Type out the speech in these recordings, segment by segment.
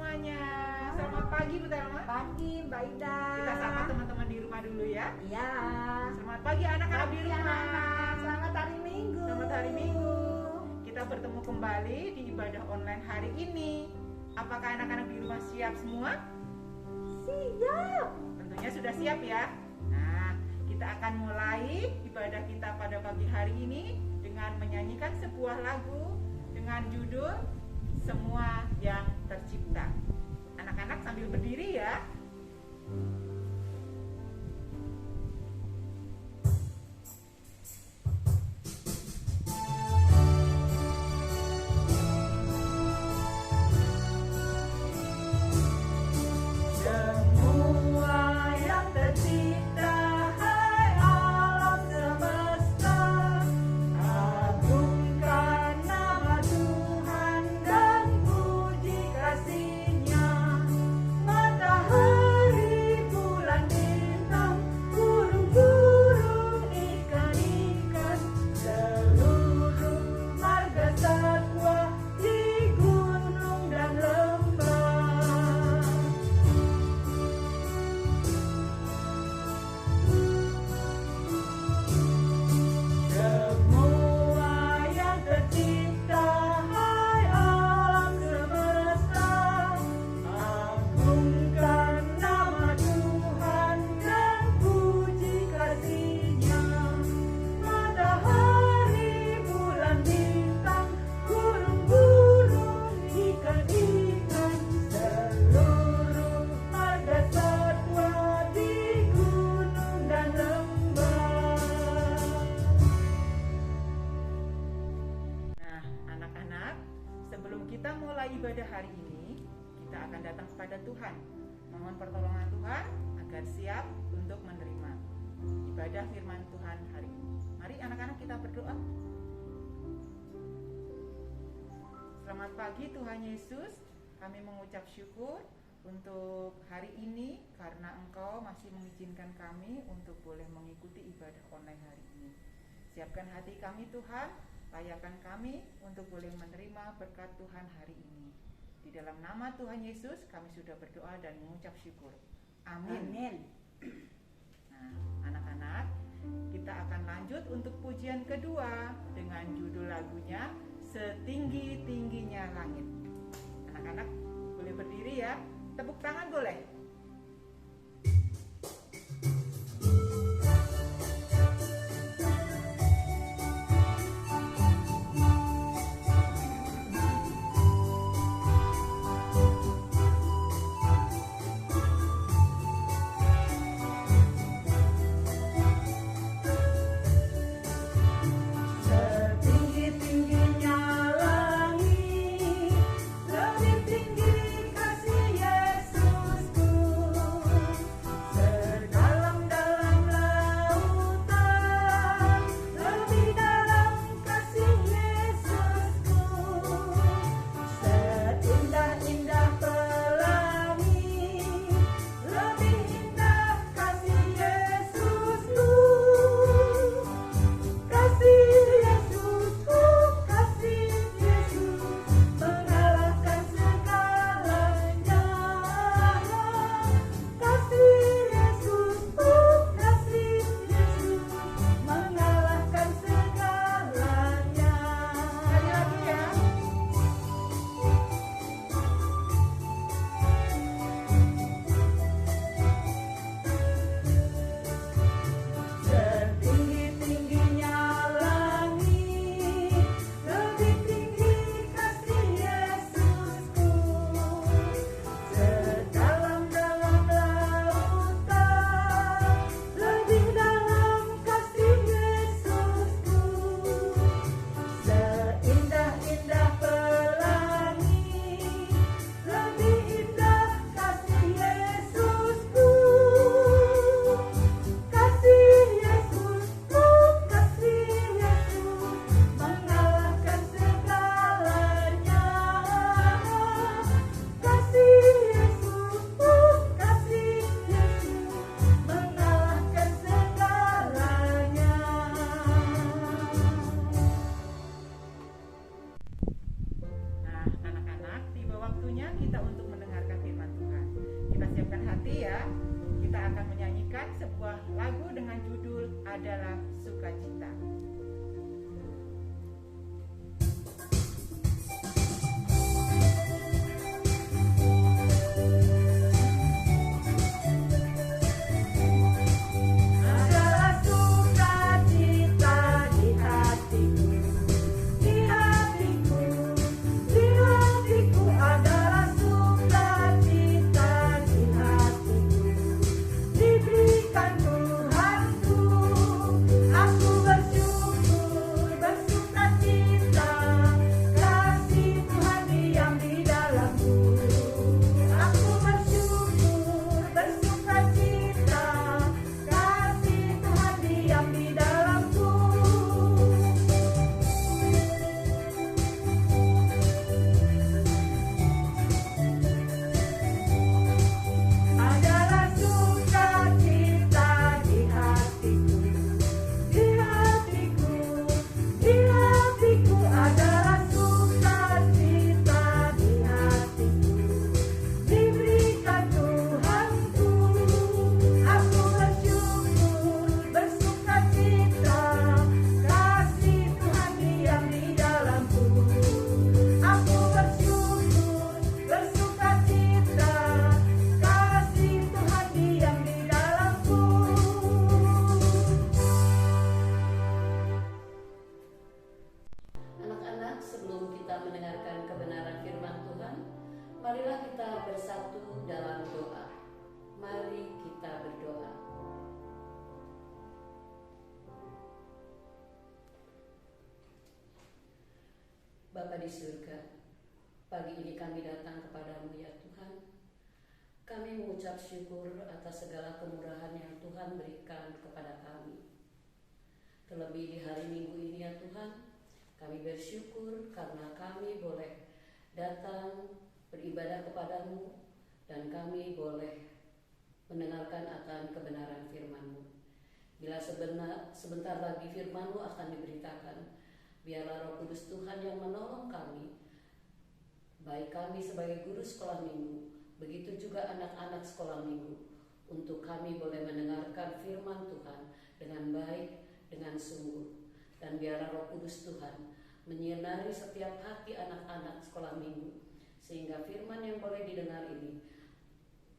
semuanya. Selamat pagi Bu Telma. Pagi Mbak Ida. Kita sapa teman-teman di rumah dulu ya. Iya. Selamat pagi anak-anak di rumah. Anak-anak. Selamat hari Minggu. Selamat hari Minggu. Kita bertemu kembali di ibadah online hari ini. Apakah anak-anak di rumah siap semua? Siap. Tentunya sudah siap ya. Nah, kita akan mulai ibadah kita pada pagi hari ini dengan menyanyikan sebuah lagu dengan judul Semua yang Tercipta. Anak-anak sambil berdiri ya. Kita mulai ibadah hari ini, kita akan datang kepada Tuhan. Mohon pertolongan Tuhan agar siap untuk menerima ibadah firman Tuhan hari ini. Mari anak-anak kita berdoa. Selamat pagi Tuhan Yesus, kami mengucap syukur untuk hari ini karena Engkau masih mengizinkan kami untuk boleh mengikuti ibadah online hari ini. Siapkan hati kami Tuhan, layakan kami untuk boleh menerima berkat Tuhan hari ini. Di dalam nama Tuhan Yesus kami sudah berdoa dan mengucap syukur. Amin. Amin. Nah, anak-anak, kita akan lanjut untuk pujian kedua dengan judul lagunya Setinggi-tingginya Langit. Anak-anak boleh berdiri ya. Tepuk tangan boleh. kita untuk mendengar mendengarkan firman Tuhan. Kita siapkan hati ya. Kita akan menyanyikan sebuah lagu dengan judul Adalah Sukacita. Marilah kita bersatu dalam doa. Mari kita berdoa. Bapa di surga, pagi ini kami datang kepadamu ya Tuhan. Kami mengucap syukur atas segala kemurahan yang Tuhan berikan kepada kami. Terlebih di hari Minggu ini ya Tuhan, kami bersyukur karena kami boleh datang beribadah kepadamu dan kami boleh mendengarkan akan kebenaran firman-Mu. Bila sebentar lagi firman-Mu akan diberitakan, biarlah Roh Kudus Tuhan yang menolong kami, baik kami sebagai guru sekolah minggu, begitu juga anak-anak sekolah minggu, untuk kami boleh mendengarkan firman Tuhan dengan baik, dengan sungguh. Dan biarlah Roh Kudus Tuhan menyinari setiap hati anak-anak sekolah minggu, sehingga firman yang boleh didengar ini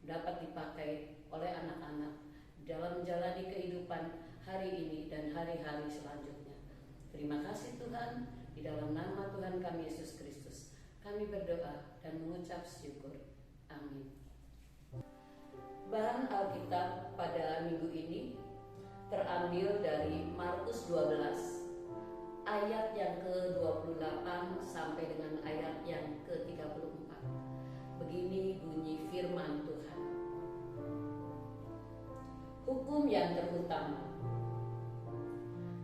dapat dipakai oleh anak-anak dalam menjalani kehidupan hari ini dan hari-hari selanjutnya. Terima kasih Tuhan, di dalam nama Tuhan kami Yesus Kristus kami berdoa dan mengucap syukur. Amin. Bahan Alkitab pada minggu ini terambil dari Markus 12 ayat yang ke-28 sampai dengan ayat yang ke-34. Begini bunyi firman Tuhan. Hukum yang terutama.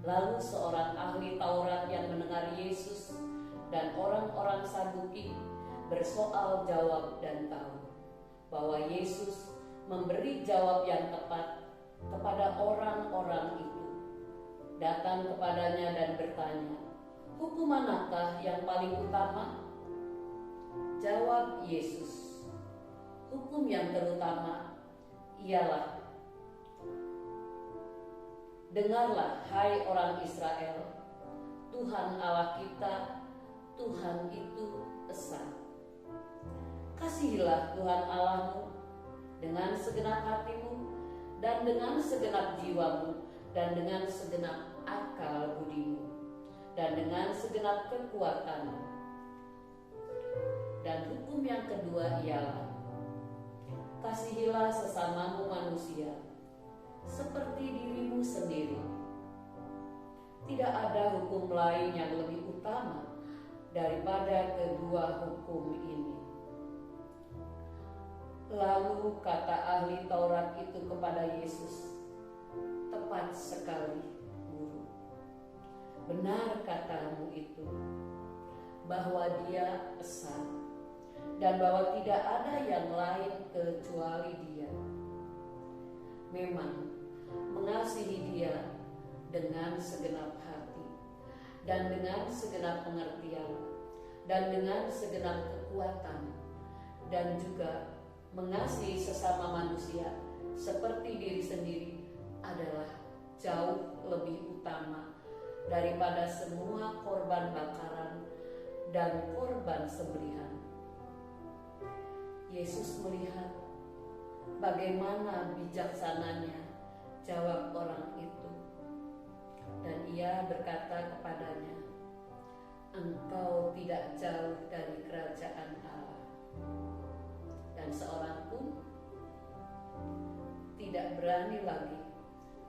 Lalu seorang ahli Taurat yang mendengar Yesus dan orang-orang Saduki bersoal jawab dan tahu bahwa Yesus memberi jawab yang tepat kepada orang-orang itu, datang kepadanya dan bertanya, hukum manakah yang paling utama? Jawab Yesus, hukum yang terutama ialah, dengarlah hai orang Israel, Tuhan Allah kita, Tuhan itu esa. Kasihilah Tuhan Allahmu dengan segenap hatimu dan dengan segenap jiwamu dan dengan segenap akal budimu dan dengan segenap kekuatanmu. Dan hukum yang kedua ialah, kasihilah sesamamu manusia seperti dirimu sendiri. Tidak ada hukum lain yang lebih utama daripada kedua hukum ini. Lalu kata ahli Taurat itu kepada Yesus, tepat sekali, Guru. Benar katamu itu, bahwa Dia esa, dan bahwa tidak ada yang lain kecuali Dia. Memang mengasihi Dia dengan segenap hati, dan dengan segenap pengertian, dan dengan segenap kekuatan, dan juga mengasihi sesama manusia seperti diri sendiri adalah jauh lebih utama daripada semua korban bakaran dan korban sembelihan. Yesus melihat bagaimana bijaksananya jawab orang itu, dan ia berkata kepadanya, "Engkau tidak jauh dari kerajaan Allah." Dan seorang pun tidak berani lagi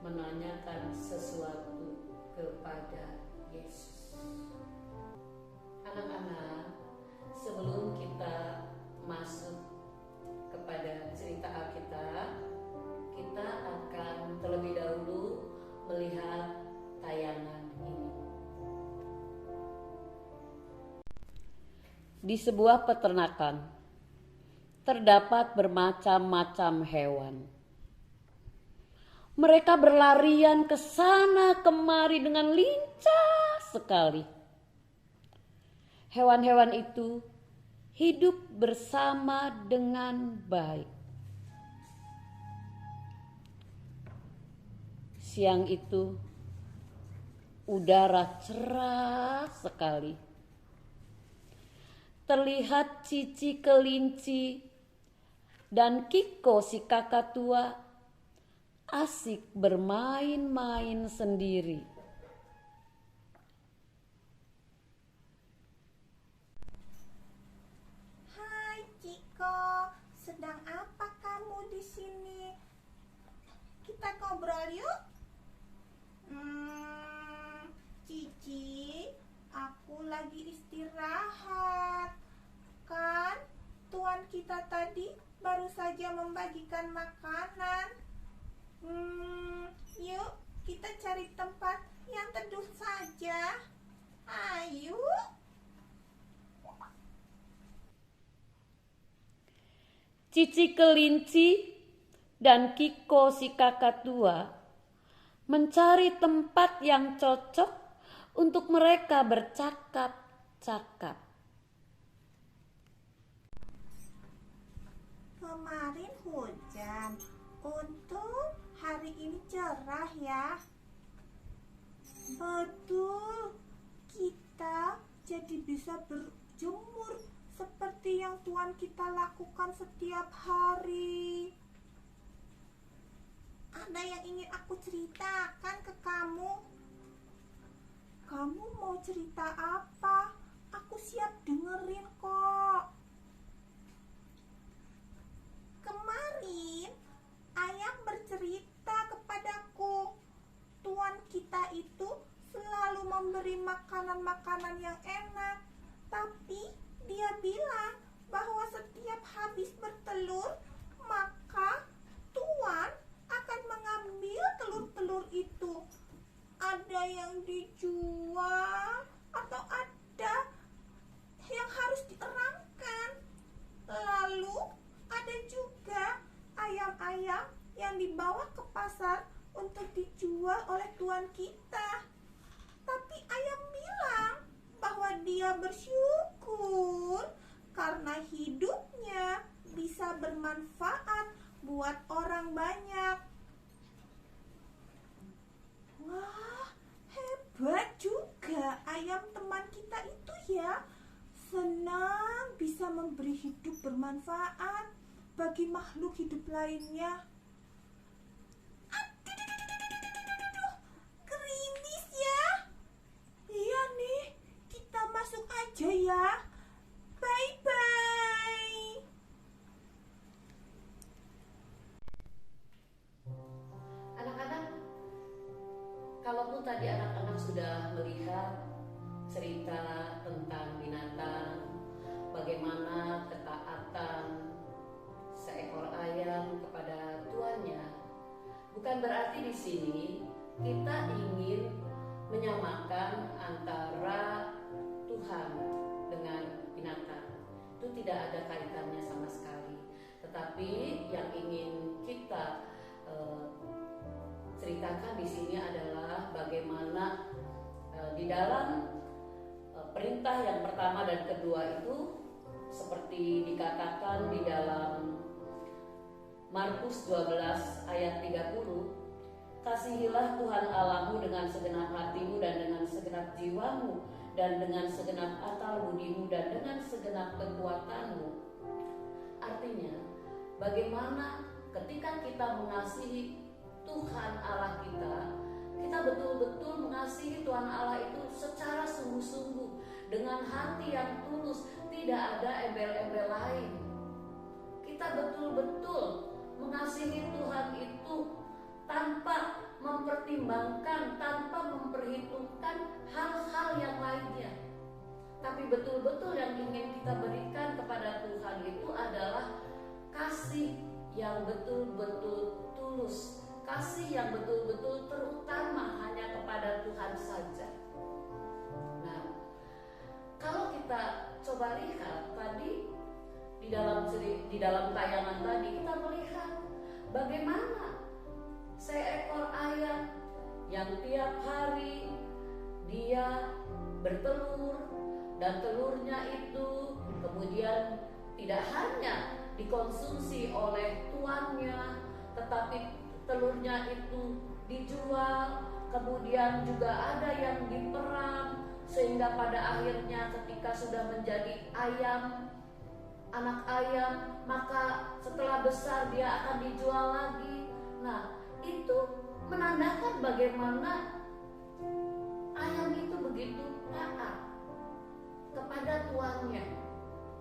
menanyakan sesuatu kepada Yesus. Anak-anak, sebelum kita masuk kepada cerita Alkitab, kita akan terlebih dahulu melihat tayangan ini. Di sebuah peternakan terdapat bermacam-macam hewan. Mereka berlarian ke sana kemari dengan lincah sekali. Hewan-hewan itu hidup bersama dengan baik. Siang itu udara cerah sekali. Terlihat Cici kelinci dan Kiko si kakak tua asik bermain-main sendiri. Hai Ciko, sedang apa kamu di sini? Kita ngobrol yuk. Cici, aku lagi istirahat. Kan Tuhan kita tadi baru saja membagikan makanan. Yuk kita cari tempat yang teduh saja. Ayo. Cici kelinci dan Kiko si kakak tua mencari tempat yang cocok untuk mereka bercakap-cakap. Kemarin hujan, untung hari ini cerah ya. Betul, kita jadi bisa berjemur seperti yang Tuhan kita lakukan setiap hari. Ada yang ingin aku ceritakan ke kamu? Kamu mau cerita apa? Aku siap dengerin kok. Kemarin ayam bercerita kepadaku, Tuhan kita itu selalu memberi makanan-makanan yang enak, tapi dia bilang bahwa setiap habis bertelur, maka Tuhan akan mengambil telur-telur itu. Ada yang dijual atau ada yang harus dierangkan. Lalu ada juga ayam-ayam yang dibawa ke pasar untuk dijual oleh Tuhan kita. Tapi ayam bilang bahwa dia bersyukur karena hidupnya bisa bermanfaat buat orang banyak. Wah, hebat juga ayam teman kita itu ya. Senang bisa memberi hidup bermanfaat bagi makhluk hidup lainnya. Aduh, gerimis ya. Iya nih, kita masuk aja ya. Bye-bye. Anak-anak, kalaupun tadi anak-anak sudah melihat cerita tentang binatang, bagaimana ketaatan seekor ayam kepada tuannya, bukan berarti di sini kita ingin menyamakan antara Tuhan dengan binatang. Itu tidak ada kaitannya sama sekali. Tetapi yang ingin kita ceritakan di sini adalah bagaimana di dalam perintah yang pertama dan kedua itu seperti dikatakan di dalam Markus 12 ayat 30, kasihilah Tuhan Allahmu dengan segenap hatimu dan dengan segenap jiwamu dan dengan segenap akal budimu dan dengan segenap kekuatanmu. Artinya, bagaimana ketika kita mengasihi Tuhan Allah kita betul-betul mengasihi Tuhan Allah itu secara sungguh-sungguh, dengan hati yang tulus, tidak ada embel-embel lain. Kita betul-betul mengasihi Tuhan itu tanpa mempertimbangkan, tanpa memperhitungkan hal-hal yang lainnya. Tapi betul-betul yang ingin kita berikan kepada Tuhan itu adalah kasih yang betul-betul tulus, kasih yang betul-betul terutama hanya kepada Tuhan saja. Nah, kalau kita coba lihat tadi di dalam tayangan tadi, kita melihat bagaimana seekor ayam yang tiap hari dia bertelur, dan telurnya itu kemudian tidak hanya dikonsumsi oleh tuannya, tetapi telurnya itu dijual, kemudian juga ada yang diperang, sehingga pada akhirnya ketika sudah menjadi ayam, anak ayam, maka setelah besar dia akan dijual lagi. Nah, itu menandakan bagaimana ayam itu begitu taat kepada tuannya.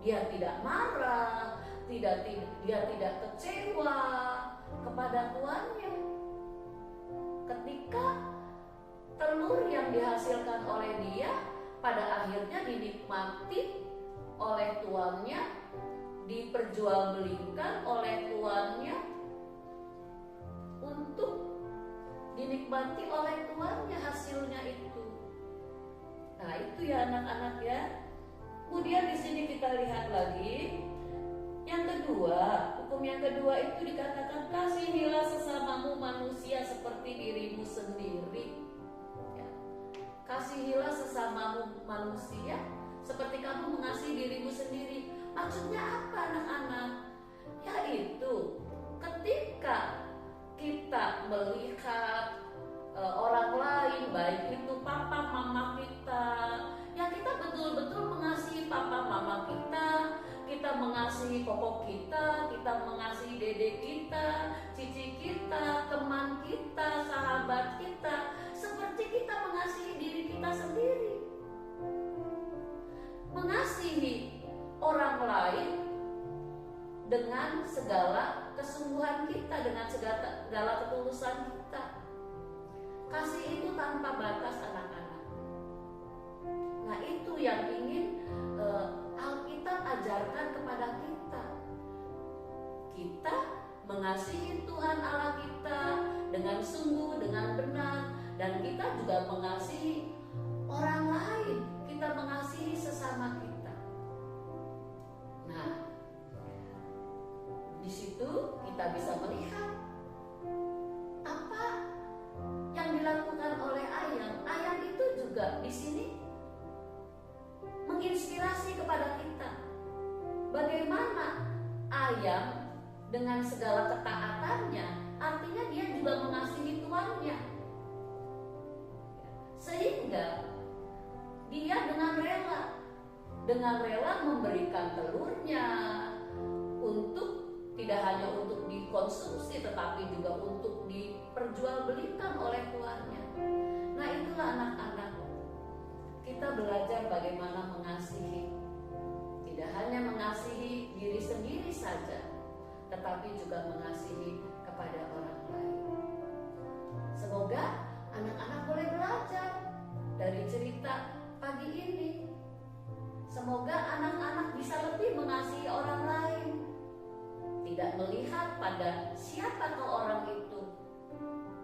Dia tidak marah, dia tidak kecewa kepada tuannya. Ketika telur yang dihasilkan oleh dia pada akhirnya dinikmati oleh tuannya, diperjualbelikan oleh tuannya untuk dinikmati oleh tuannya hasilnya itu. Nah, itu ya anak-anak ya. Kemudian di sini kita lihat lagi yang kedua, hukum yang kedua itu dikatakan kasihilah sesamamu manusia seperti dirimu sendiri. Ya. Kasihilah sesamamu manusia seperti kamu mengasihi dirimu sendiri. Maksudnya apa anak-anak? Yaitu ketika kita melihat orang lain, baik itu papa mama kita, ya kita betul-betul mengasihi papa mama kita, kita mengasihi koko kita mengasihi dede kita, cici kita, teman kita, sahabat kita, seperti kita mengasihi diri kita sendiri. Mengasihi orang lain dengan segala kesungguhan kita, dengan segala ketulusan kita. Kasih itu tanpa batas anak-anak. Nah, itu yang ingin Alkitab ajarkan kepada kita. Kita mengasihi Tuhan Allah kita dengan sungguh, dengan benar, dan kita juga mengasihi orang lain. Kita mengasihi sesama kita. Nah, di situ kita bisa melihat apa yang dilakukan oleh ayam. Ayam itu juga di sini menginspirasi kepada kita. Bagaimana ayam dengan segala ketaatannya, artinya dia juga mengasihi tuannya. Sehingga dia dengan rela memberikan telurnya untuk tidak hanya untuk dikonsumsi, tetapi juga untuk diperjualbelikan oleh tuannya. Nah, itulah anak-anak, kita belajar bagaimana mengasihi. Tidak hanya mengasihi diri sendiri saja, tetapi juga mengasihi kepada orang lain. Semoga anak-anak boleh belajar dari cerita pagi ini. Semoga anak-anak bisa lebih mengasihi orang lain, tidak melihat pada siapakah orang itu.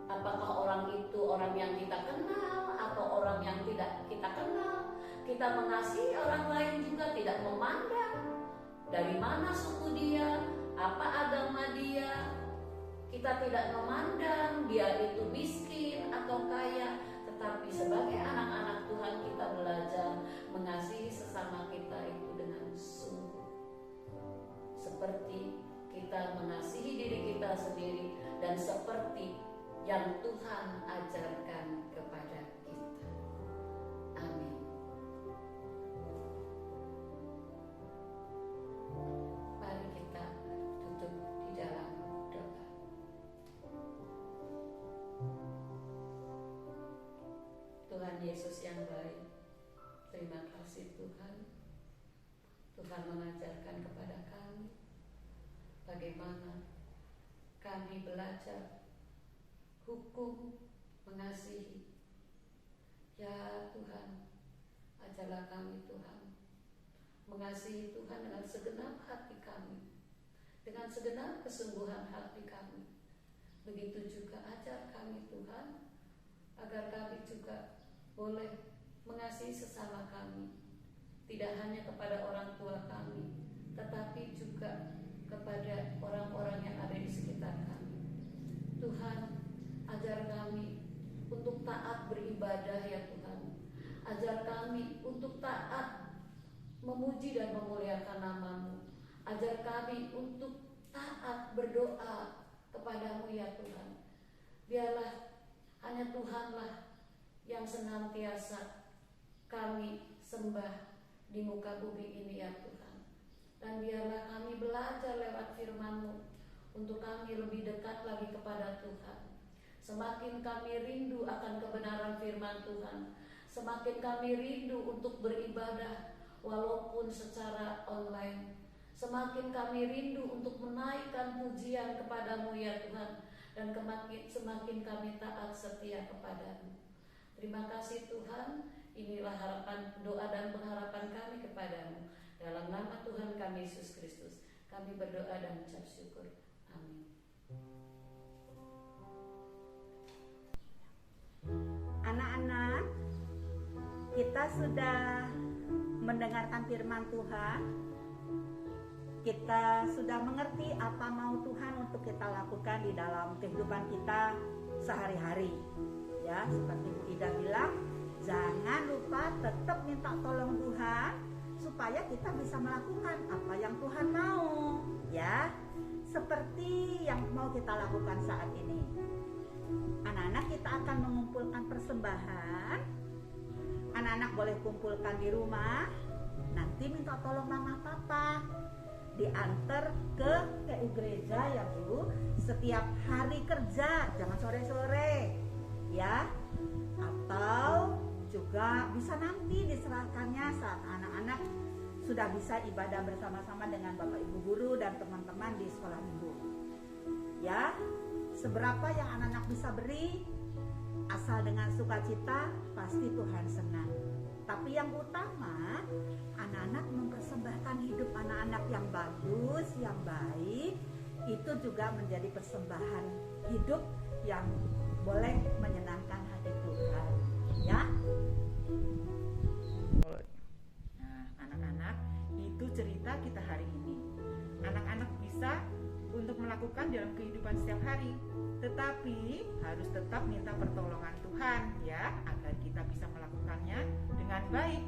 Apakah orang itu orang yang kita kenal atau orang yang tidak kita kenal. Kita mengasihi orang lain juga tidak memandang dari mana suku dia, apa agama dia. Kita tidak memandang dia itu miskin atau kaya, tetapi sebagai anak-anak Tuhan kita belajar mengasihi sesama kita itu dengan sungguh. seperti kita mengasihi diri kita sendiri dan seperti yang Tuhan ajarkan kepada kita. Amin. Mari kita tutup di dalam doa. Tuhan Yesus yang baik, terima kasih Tuhan. Tuhan mengajarkan kepada kami bagaimana kami belajar hukum mengasihi. Ya Tuhan, ajarlah kami Tuhan mengasihi Tuhan dengan segenap hati kami, dengan segenap kesungguhan hati kami. Begitu juga ajar kami Tuhan, agar kami juga boleh mengasihi sesama kami, tidak hanya kepada orang tua kami, tetapi juga kepada orang-orang yang ada di sekitar kami. Tuhan, ajar kami untuk taat beribadah ya Tuhan. Ajar kami untuk taat memuji dan memuliakan nama-Mu. Ajar kami untuk taat berdoa kepadamu ya Tuhan. Biarlah hanya Tuhanlah yang senantiasa kami sembah di muka bumi ini ya Tuhan. Dan biarlah kami belajar lewat firman-Mu untuk kami lebih dekat lagi kepada Tuhan. Semakin kami rindu akan kebenaran firman Tuhan, semakin kami rindu untuk beribadah walaupun secara online. Semakin kami rindu untuk menaikkan pujian kepadamu ya Tuhan, dan semakin kami taat setia kepadamu. Terima kasih Tuhan. Inilah harapan, doa dan pengharapan kami kepadamu. Dalam nama Tuhan kami Yesus Kristus, kami berdoa dan mengucap syukur. Amin. Anak-anak, kita sudah mendengarkan firman Tuhan. Kita sudah mengerti apa mau Tuhan untuk kita lakukan di dalam kehidupan kita sehari-hari. Ya, seperti Bu Ida bilang, jangan lupa tetap minta tolong Tuhan supaya kita bisa melakukan apa yang Tuhan mau, ya. Seperti yang mau kita lakukan saat ini. Anak-anak, kita akan mengumpulkan persembahan. Anak-anak boleh kumpulkan di rumah. Nanti minta tolong mama papa diantar ke PU gereja ya Bu, setiap hari kerja, jangan sore-sore ya. Atau juga bisa nanti diserahkannya saat anak-anak sudah bisa ibadah bersama-sama dengan Bapak Ibu guru dan teman-teman di sekolah minggu. Ya, seberapa yang anak-anak bisa beri, asal dengan sukacita, pasti Tuhan senang. Tapi yang utama, anak-anak mempersembahkan hidup anak-anak yang bagus, yang baik, itu juga menjadi persembahan hidup yang boleh menyenangkan hati Tuhan. Ya. Nah, anak-anak, itu cerita kita hari ini. Anak-anak bisa untuk melakukan dalam kehidupan setiap hari, tetapi harus tetap minta pertolongan Tuhan ya, agar kita bisa melakukannya dengan baik.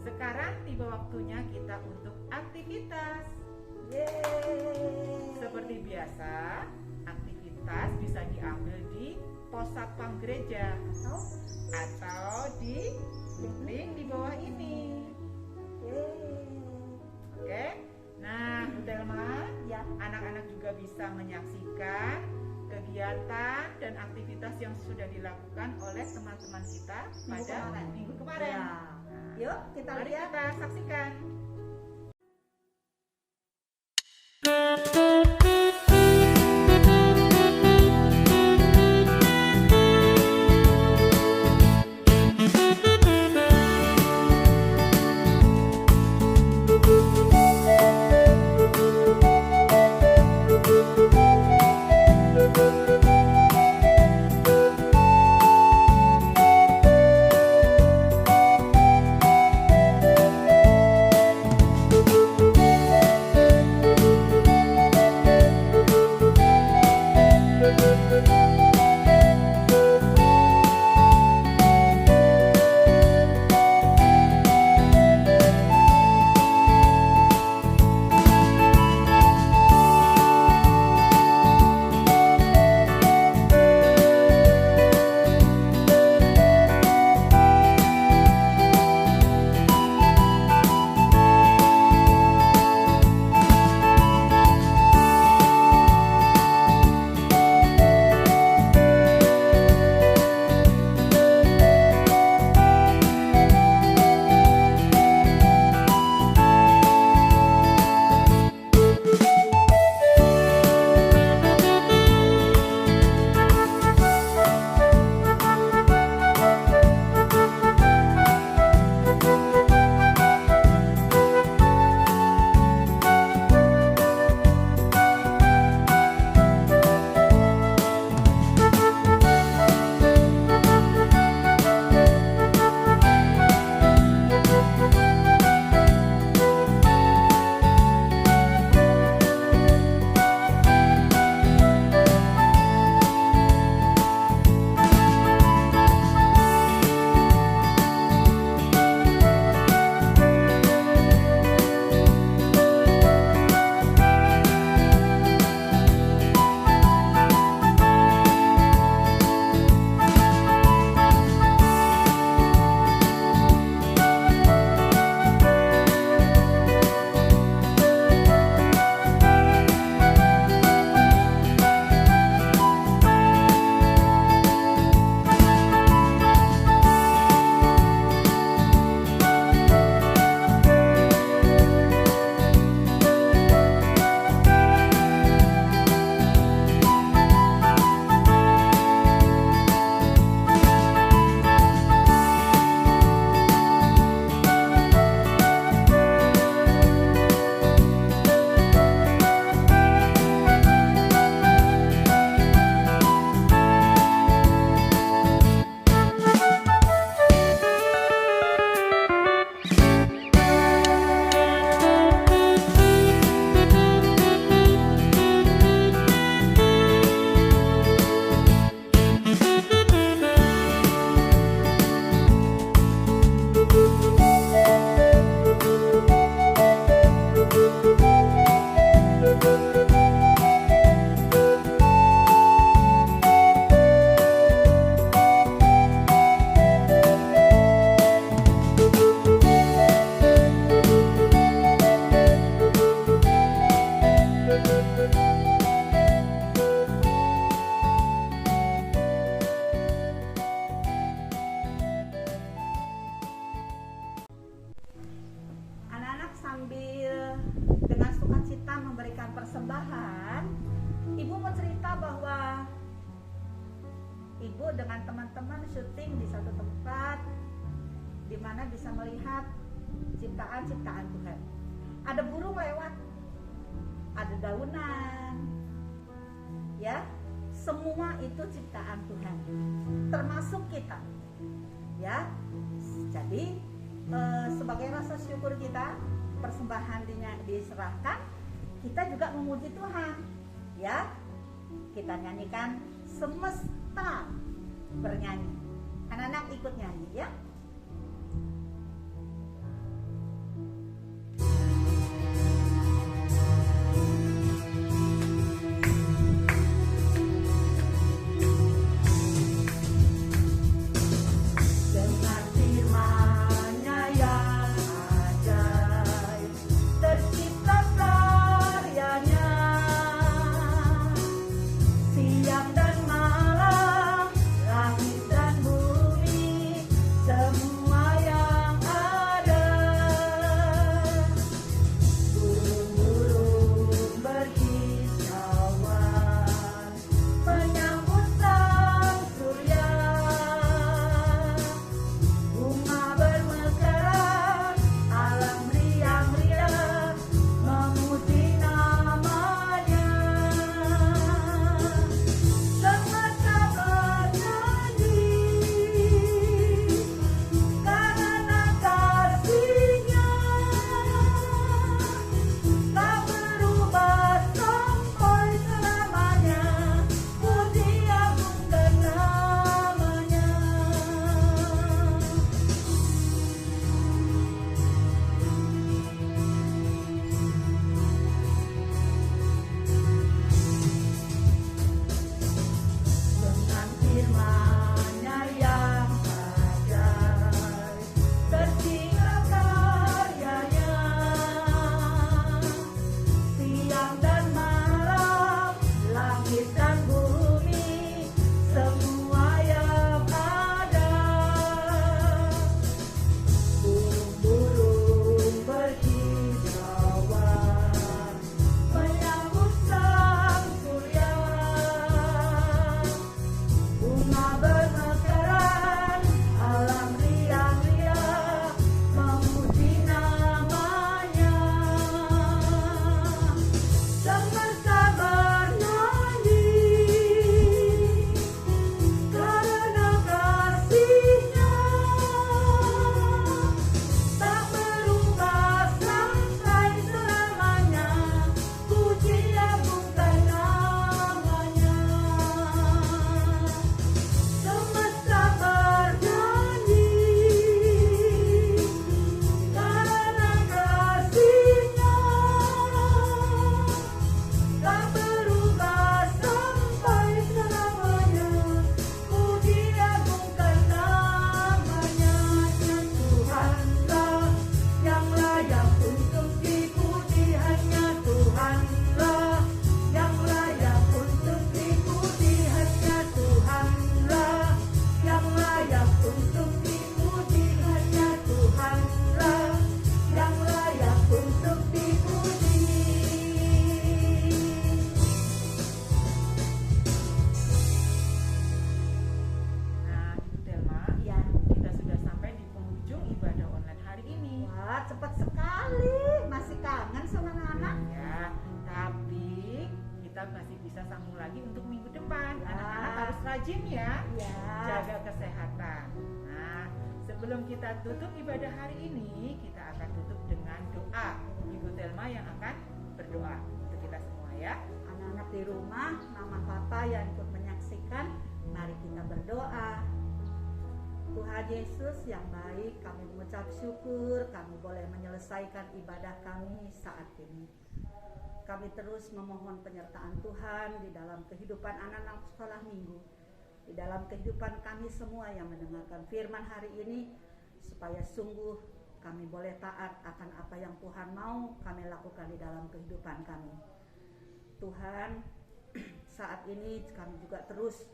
Sekarang tiba waktunya kita untuk aktivitas. Yeay. Seperti biasa, aktivitas bisa diambil di pos satpam gereja atau di link di bawah ini. Oke. Nah, Bu Telma, Ya. anak-anak juga bisa menyaksikan kegiatan dan aktivitas yang sudah dilakukan oleh teman-teman kita pada minggu kemarin. Ya. Nah, Yuk kita mari lihat. kita saksikan. sambil dengan sukacita memberikan persembahan, ibu mau cerita bahwa ibu dengan teman-teman syuting di satu tempat di mana bisa melihat ciptaan-ciptaan Tuhan. Ada burung lewat, ada daunan, ya, semua itu ciptaan Tuhan, termasuk kita, ya. Jadi sebagai rasa syukur kita, persembahan diserahkan, kita juga memuji Tuhan, ya. Kita nyanyikan semesta bernyanyi. Anak-anak ikut nyanyi, ya. Rajin ya, jaga kesehatan. Nah, sebelum kita tutup ibadah hari ini, kita akan tutup dengan doa. Ibu Thelma yang akan berdoa untuk kita semua ya. Anak-anak di rumah, mama papa yang ikut menyaksikan, mari kita berdoa. Tuhan Yesus yang baik, kami mengucap syukur kami boleh menyelesaikan ibadah kami saat ini. Kami terus memohon penyertaan Tuhan di dalam kehidupan anak-anak sekolah minggu, di dalam kehidupan kami semua yang mendengarkan firman hari ini, supaya sungguh kami boleh taat akan apa yang Tuhan mau kami lakukan di dalam kehidupan kami. Tuhan, saat ini kami juga terus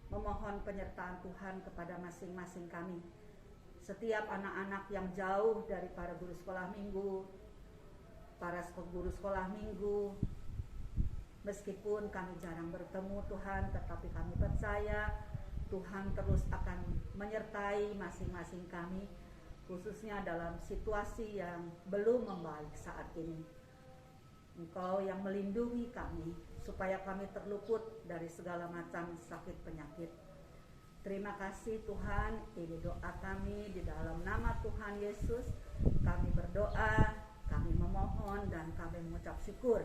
memohon penyertaan Tuhan kepada masing-masing kami. Setiap anak-anak yang jauh dari para guru sekolah minggu, para guru sekolah minggu. Meskipun kami jarang bertemu Tuhan, tetapi kami percaya Tuhan terus akan menyertai masing-masing kami, khususnya dalam situasi yang belum membaik saat ini. Engkau yang melindungi kami, supaya kami terluput dari segala macam sakit penyakit. Terima kasih Tuhan, ini doa kami di dalam nama Tuhan Yesus. Kami berdoa, kami memohon, dan kami mengucap syukur.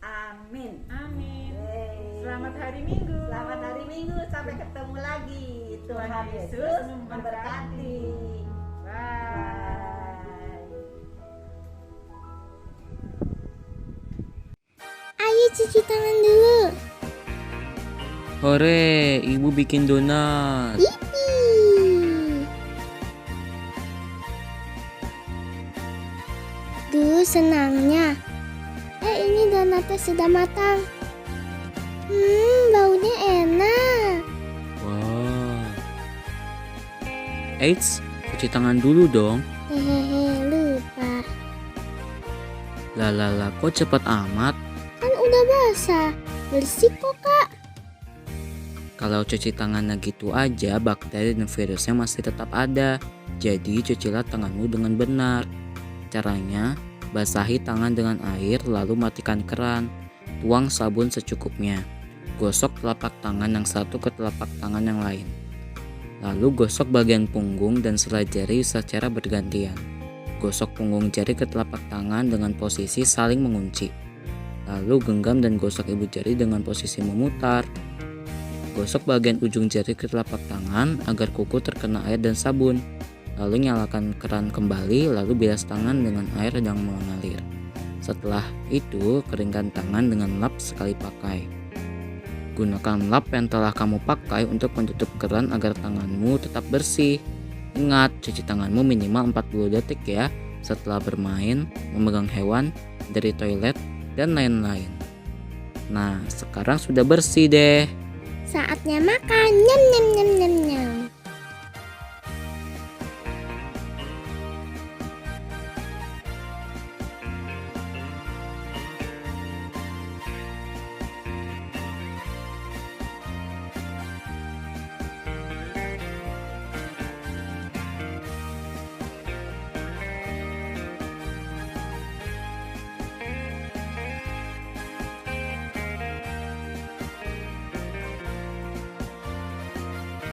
Amin. Amin. Yeay. Selamat hari Minggu. Selamat hari Minggu, sampai ketemu lagi. Tuhan Tuhan Yesus Yesus memberkati. Bye. Ayo cuci tangan dulu. Hore, ibu bikin donat. Yippee. Duh, senangnya. Ini donatnya sudah matang. Baunya enak. Wah. Eits, cuci tangan dulu dong. Hehehe, lupa. Lalala, kok cepet amat? Kan udah basah. Bersih kok, Kak. Kalau cuci tangannya gitu aja, bakteri dan virusnya masih tetap ada. Jadi cucilah tanganmu dengan benar. Caranya, basahi tangan dengan air lalu matikan keran. Tuang sabun secukupnya. Gosok telapak tangan yang satu ke telapak tangan yang lain. Lalu gosok bagian punggung dan selai jari secara bergantian. Gosok punggung jari ke telapak tangan dengan posisi saling mengunci. Lalu genggam dan gosok ibu jari dengan posisi memutar. Gosok bagian ujung jari ke telapak tangan agar kuku terkena air dan sabun. Lalu nyalakan keran kembali, lalu bilas tangan dengan air yang mengalir. Setelah itu, keringkan tangan dengan lap sekali pakai. Gunakan lap yang telah kamu pakai untuk menutup keran agar tanganmu tetap bersih. Ingat, cuci tanganmu minimal 40 detik ya, setelah bermain, memegang hewan, dari toilet, dan lain-lain. Nah, sekarang sudah bersih deh. Saatnya makan. Nyam nyam nyam nyam nyam.